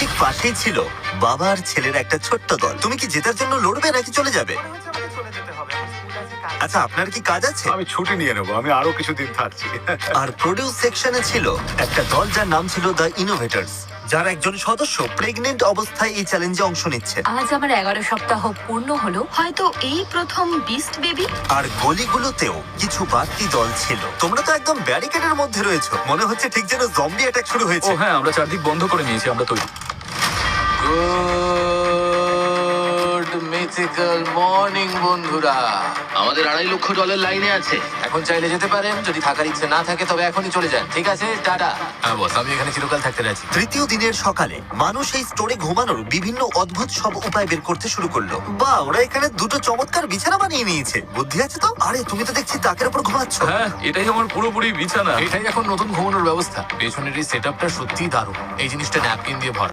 ঠিক পাশেই ছিল বাবা আর ছেলের একটা ছোট্ট দল। তুমি কি জেতার জন্য লড়বে নাকি চলে যাবে? আচ্ছা, আপনার কি কাজ আছে? আমি ছুটি নিয়ে নেবো, আমি আরো কিছুদিন থাকছি। আর প্রোডিউস সেকশনে ছিল একটা দল যার নাম ছিল দ্য ইনোভেটরস, যার একজন সদস্য প্রেগনেন্ট অবস্থায় এই চ্যালেঞ্জে অংশ নিচ্ছে। আজ আমার 11 সপ্তাহ পূর্ণ হলো, হয়তো এই প্রথম বিস্ট বেবি। আর গলিগুলোতেও কিছু বাড়তি দল ছিল। তোমরা তো একদম ব্যারিকেডের মধ্যে রয়েছো, মনে হচ্ছে ঠিক যেন জম্বি অ্যাটাক শুরু ও হয়েছে। হ্যাঁ, আমরা চারদিক বন্ধ করে নিয়েছি, আমরা তৈরি। গুড মিথিক্যাল মর্নিং বন্ধুরা। আমাদের $2.5 লাইনে আছে। এখন চাইলে যেতে পারেন, যদি থাকার ইচ্ছে না থাকে তবে এখনই চলে যান। ঠিক আছে, টাটা। হ্যাঁ বস, আমি এখানে চিরকাল থাকতে রাজি। তৃতীয় দিনের সকালে মানুষ এই স্টোরে ঘুমানোর বিভিন্ন অদ্ভুত সব উপায় বের করতে শুরু করলো। বা ওরা এখানে দুটো চমৎকার বিছানা বানিয়ে নিয়েছে। বুদ্ধি আছে তো? আরে তুমি তো দেখছি তাকের উপর ঘুমাচ্ছ। হ্যাঁ, এটাই আমার পুরোপুরি বিছানা। এটাই এখন নতুন ঘুমানোর ব্যবস্থা। পেছনের এই সেটআপটা সত্যিই দারুণ। এই জিনিসটা ন্যাপকিন দিয়ে ভরা।